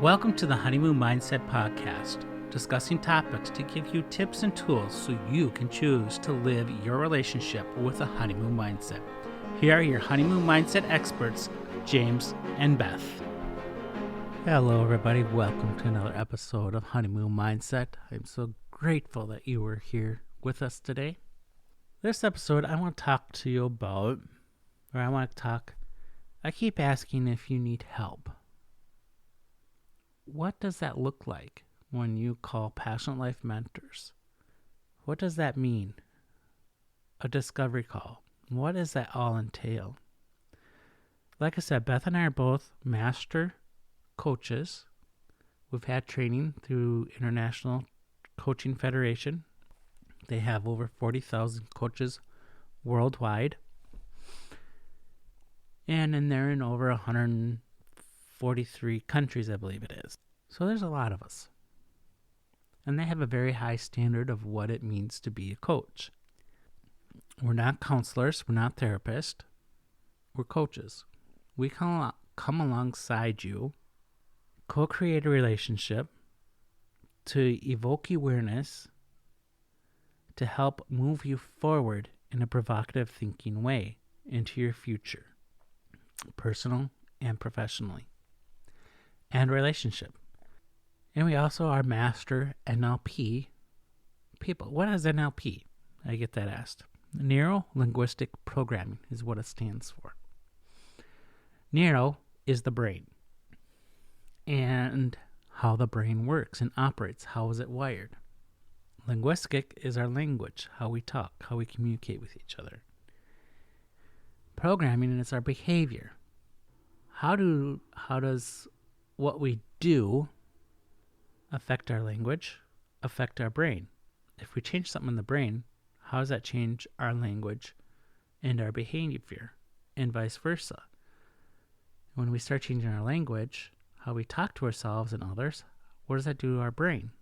Welcome to the Honeymoon Mindset Podcast, discussing topics to give you tips and tools so you can choose to live your relationship with a honeymoon mindset. Here are your honeymoon mindset experts, James and Beth. Hello, everybody. Welcome to another episode of Honeymoon Mindset. I'm so grateful that you were here with us today. This episode, I want to talk to you about, I keep asking if you need help. What does that look like when you call Passionate Life Mentors? What does that mean? A discovery call. What does that all entail? Like I said, Beth and I are both master coaches. We've had training through International Coaching Federation. They have over 40,000 coaches worldwide. And they're in over 143 countries, I believe it is. So there's a lot of us. And they have a very high standard of what it means to be a coach. We're not counselors. We're not therapists. We're coaches. We come alongside you, co-create a relationship to evoke awareness, to help move you forward in a provocative thinking way into your future, personal and professionally, and relationship. And we also are master NLP people. What is NLP? I get that asked. Neuro-linguistic programming is what it stands for. Neuro is the brain and how the brain works and operates. How is it wired? Linguistic is our language, how we talk, how we communicate with each other. Programming is our behavior. How does what we do affect our language, affect our brain? If we change something in the brain, how does that change our language and our behavior, and vice versa? When we start changing our language, how we talk to ourselves and others, what does that do to our brain?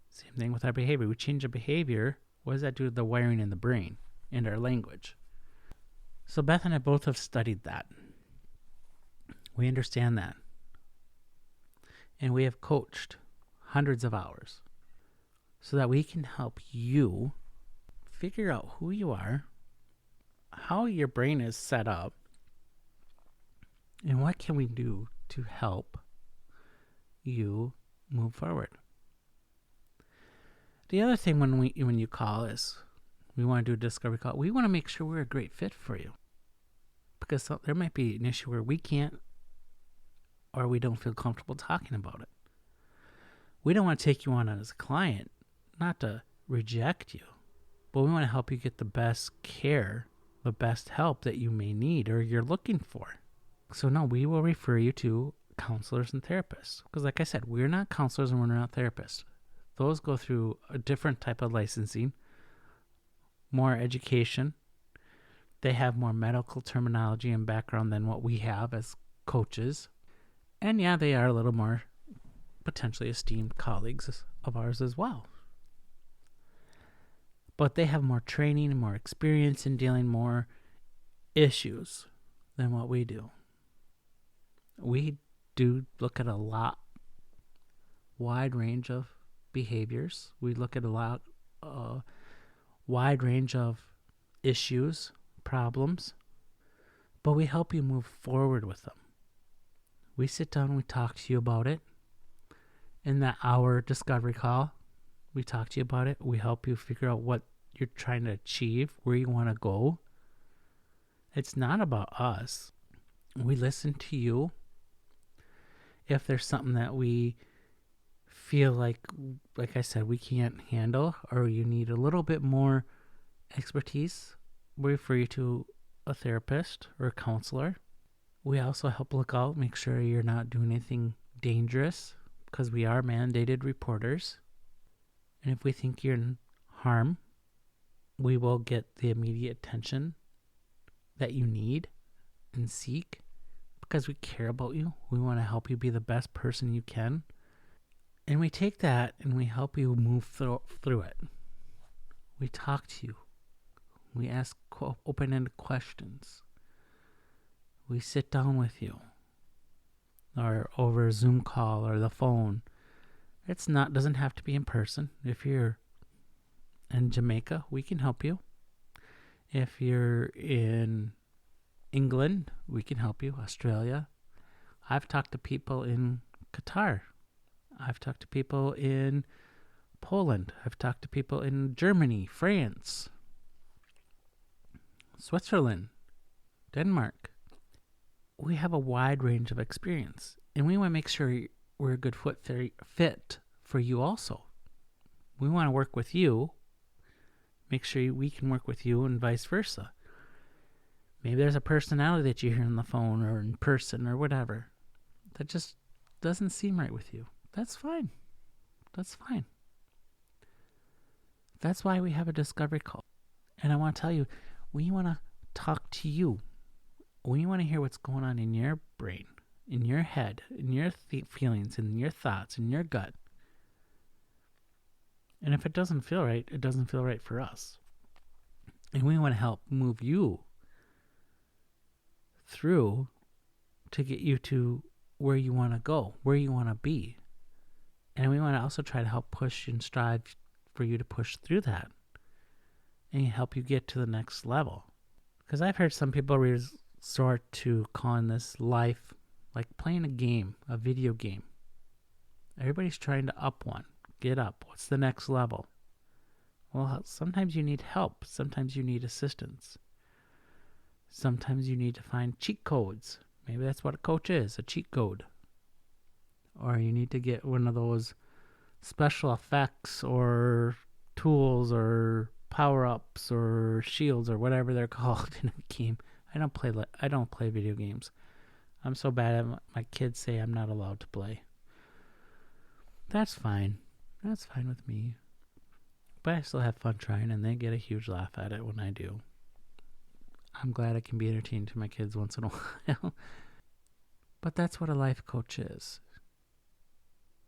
Same thing with our behavior. We change our behavior, what does that do to the wiring in the brain and our language? So Beth and I both have studied that. We understand that. And we have coached hundreds of hours so that we can help you figure out who you are, how your brain is set up, and what can we do to help you move forward. The other thing when you call is we want to do a discovery call. We want to make sure we're a great fit for you, because there might be an issue where we can't or we don't feel comfortable talking about it. We don't want to take you on as a client, not to reject you, but we want to help you get the best care, the best help that you may need or you're looking for. So no, we will refer you to counselors and therapists. Because like I said, we're not counselors and we're not therapists. Those go through a different type of licensing, more education. They have more medical terminology and background than what we have as coaches. And yeah, they are a little more potentially esteemed colleagues of ours as well. But they have more training and more experience in dealing more issues than what we do. We do look at a wide range of behaviors. We look at a wide range of issues, problems, but we help you move forward with them. We sit down and we talk to you about it. In that hour discovery call, we talk to you about it. We help you figure out what you're trying to achieve, where you want to go. It's not about us. We listen to you. If there's something that we feel like I said, we can't handle, or you need a little bit more expertise, we refer you to a therapist or a counselor. We also help look out, make sure you're not doing anything dangerous, because we are mandated reporters. And if we think you're in harm, we will get the immediate attention that you need and seek, because we care about you. We want to help you be the best person you can. And we take that and we help you move through it. We talk to you. We ask open-ended questions. We sit down with you. or over a Zoom call or the phone. Doesn't have to be in person. If you're in Jamaica, we can help you. If you're in England, we can help you. Australia. I've talked to people in Qatar. I've talked to people in Poland. I've talked to people in Germany, France, Switzerland, Denmark. We have a wide range of experience, and we want to make sure we're a good fit for you also. We want to work with you, make sure we can work with you, and vice versa. Maybe there's a personality that you hear on the phone or in person or whatever that just doesn't seem right with you. That's fine. That's fine. That's why we have a discovery call. And I want to tell you, we want to talk to you. We want to hear what's going on in your brain, in your head, in your feelings, in your thoughts, in your gut. And if it doesn't feel right, it doesn't feel right for us. And we want to help move you through to get you to where you want to go, where you want to be. And we want to also try to help push and strive for you to push through that and help you get to the next level. Because I've heard some people resort to calling this life like playing a game, a video game. Everybody's trying to up one, get up. What's the next level? Well, sometimes you need help. Sometimes you need assistance. Sometimes you need to find cheat codes. Maybe that's what a coach is, a cheat code. Or you need to get one of those special effects or tools or power-ups or shields or whatever they're called in a game. I don't play video games. I'm so bad at my kids say I'm not allowed to play. That's fine. That's fine with me. But I still have fun trying, and they get a huge laugh at it when I do. I'm glad I can be entertaining to my kids once in a while. But that's what a life coach is.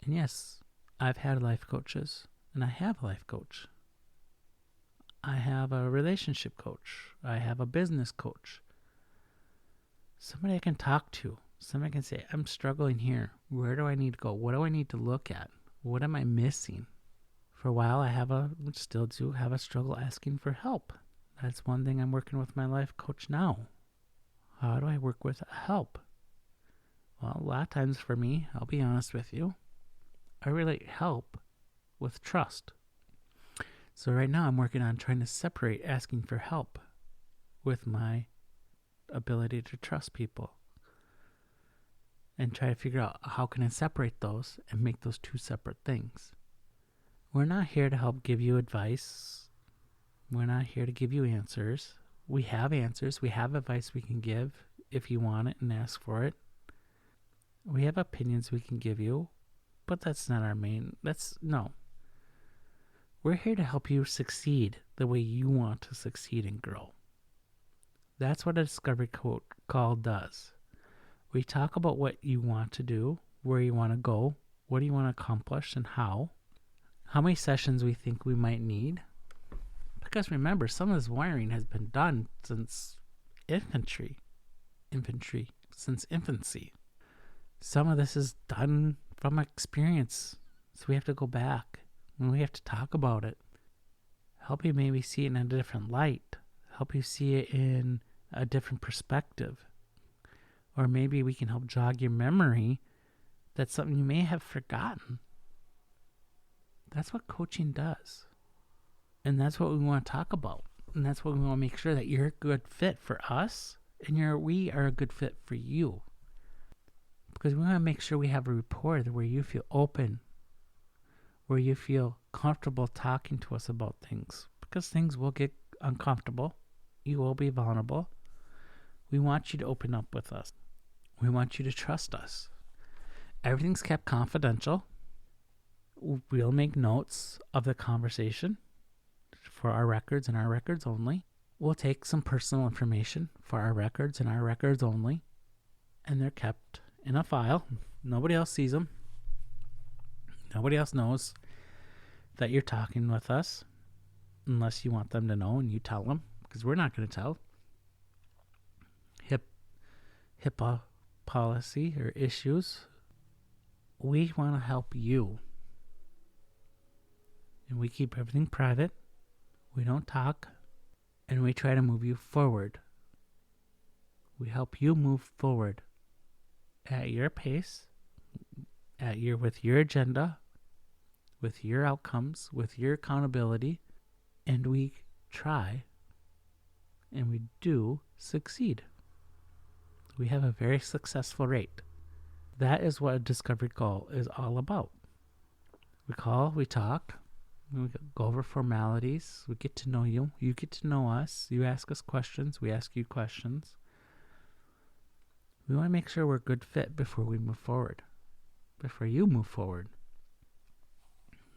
And yes, I've had life coaches, and I have a life coach. I have a relationship coach. I have a business coach. Somebody I can talk to. Somebody can say, I'm struggling here. Where do I need to go? What do I need to look at? What am I missing? For a while, still do have a struggle asking for help. That's one thing I'm working with my life coach now. How do I work with help? Well, a lot of times for me, I'll be honest with you, I relate help with trust. So right now I'm working on trying to separate asking for help with my ability to trust people. And try to figure out how can I separate those and make those two separate things. We're not here to help give you advice. We're not here to give you answers. We have answers. We have advice we can give if you want it and ask for it. We have opinions we can give you, but that's not our main. No. We're here to help you succeed the way you want to succeed and grow. That's what a discovery call does. We talk about what you want to do, where you want to go, what do you want to accomplish, and how many sessions we think we might need. Because remember, some of this wiring has been done since infancy. Since infancy. Some of this is done from experience, so we have to go back and we have to talk about it. Help you maybe see it in a different light. Help you see it in a different perspective. Or maybe we can help jog your memory. That's something you may have forgotten. That's what coaching does. And that's what we want to talk about. And that's what we want to make sure that you're a good fit for us and we are a good fit for you. Because we want to make sure we have a rapport where you feel open, where you feel comfortable talking to us about things. Because things will get uncomfortable. You will be vulnerable. We want you to open up with us. We want you to trust us. Everything's kept confidential. We'll make notes of the conversation for our records and our records only. We'll take some personal information for our records and our records only. And they're kept in a file. Nobody else sees them. Nobody else knows that you're talking with us unless you want them to know and you tell them, because we're not going to tell. HIPAA policy or issues. We want to help you. And we keep everything private. We don't talk. And we try to move you forward. We help you move forward at your pace, with your agenda, with your outcomes, with your accountability, and we try and we do succeed. We have a very successful rate. That is what a discovery call is all about. We call, we talk, we go over formalities, we get to know you, you get to know us, you ask us questions, we ask you questions. We want to make sure we're a good fit before we move forward, before you move forward,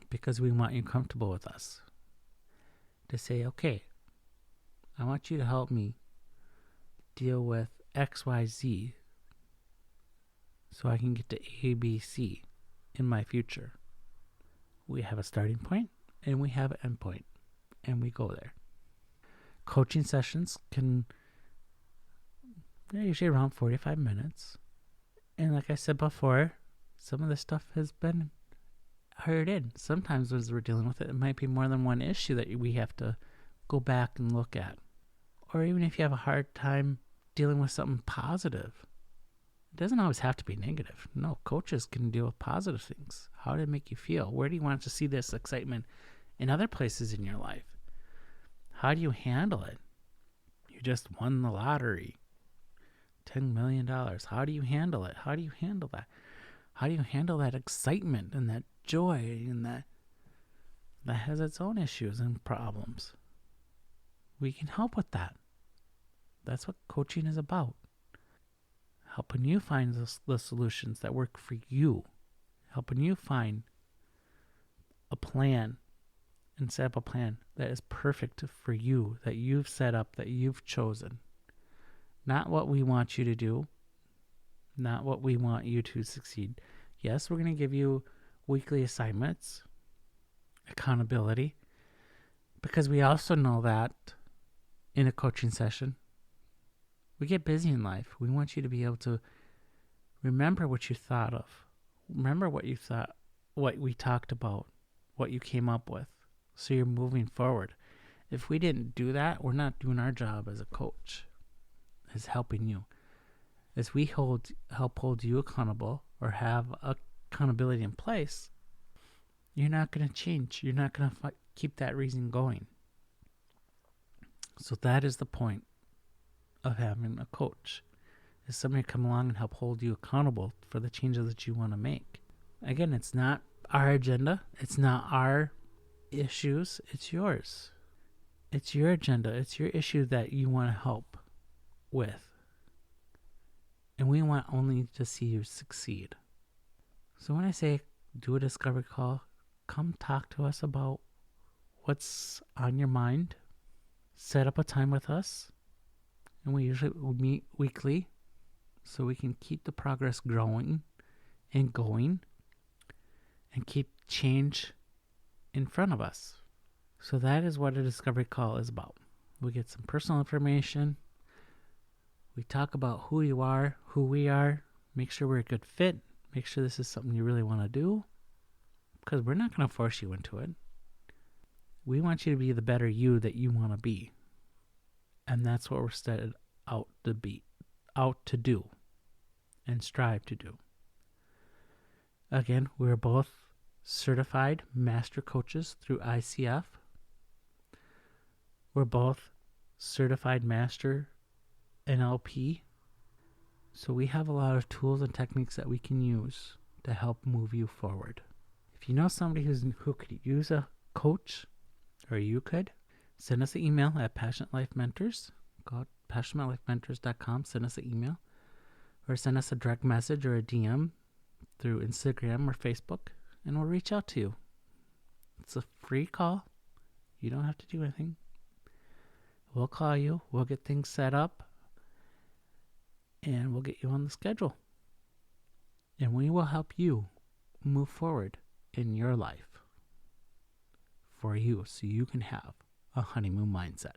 because we want you comfortable with us. To say, okay, I want you to help me deal with XYZ so I can get to ABC in my future. We have a starting point and we have an end point, and we go there. Coaching sessions they're usually around 45 minutes. And like I said before, some of this stuff has been heard in. Sometimes as we're dealing with it, it might be more than one issue that we have to go back and look at. Or even if you have a hard time dealing with something positive, it doesn't always have to be negative. No, coaches can deal with positive things. How did it make you feel? Where do you want to see this excitement in other places in your life? How do you handle it? You just won the lottery. $10 million. How do you handle it? How do you handle that? How do you handle that excitement and that joy and that has its own issues and problems? We can help with that. That's what coaching is about. Helping you find the solutions that work for you. Helping you find a plan and set up a plan that is perfect for you, that you've set up, that you've chosen. Not what we want you to do, not what we want you to succeed. Yes, we're going to give you weekly assignments, accountability, because we also know that in a coaching session, we get busy in life. We want you to be able to remember what you thought of. Remember what you thought, what we talked about, what you came up with, so you're moving forward. If we didn't do that, we're not doing our job as a coach. Is helping you. As we help hold you accountable or have accountability in place, you're not going to change. You're not going to keep that reason going. So that is the point of having a coach, is somebody to come along and help hold you accountable for the changes that you want to make. Again, it's not our agenda. It's not our issues. It's yours. It's your agenda. It's your issue that you want to help with. And we want only to see you succeed. So when I say do a discovery call, come talk to us about what's on your mind. Set up a time with us. And we usually meet weekly so we can keep the progress growing and going and keep change in front of us. So that is what a discovery call is about. We get some personal information. We talk about who you are, who we are, make sure we're a good fit, make sure this is something you really want to do, because we're not going to force you into it. We want you to be the better you that you want to be. And that's what we're set out to do, and strive to do. Again, we're both certified master coaches through ICF. We're both certified master NLP. So we have a lot of tools and techniques that we can use to help move you forward. If you know somebody who could use a coach, or you could, send us an email at Passionate Life Mentors. Go to passionatelifementors.com, send us an email, or send us a direct message or a DM through Instagram or Facebook, and we'll reach out to you. It's a free call. You don't have to do anything. We'll call you. We'll get things set up. And we'll get you on the schedule. And we will help you move forward in your life for you, so you can have a honeymoon mindset.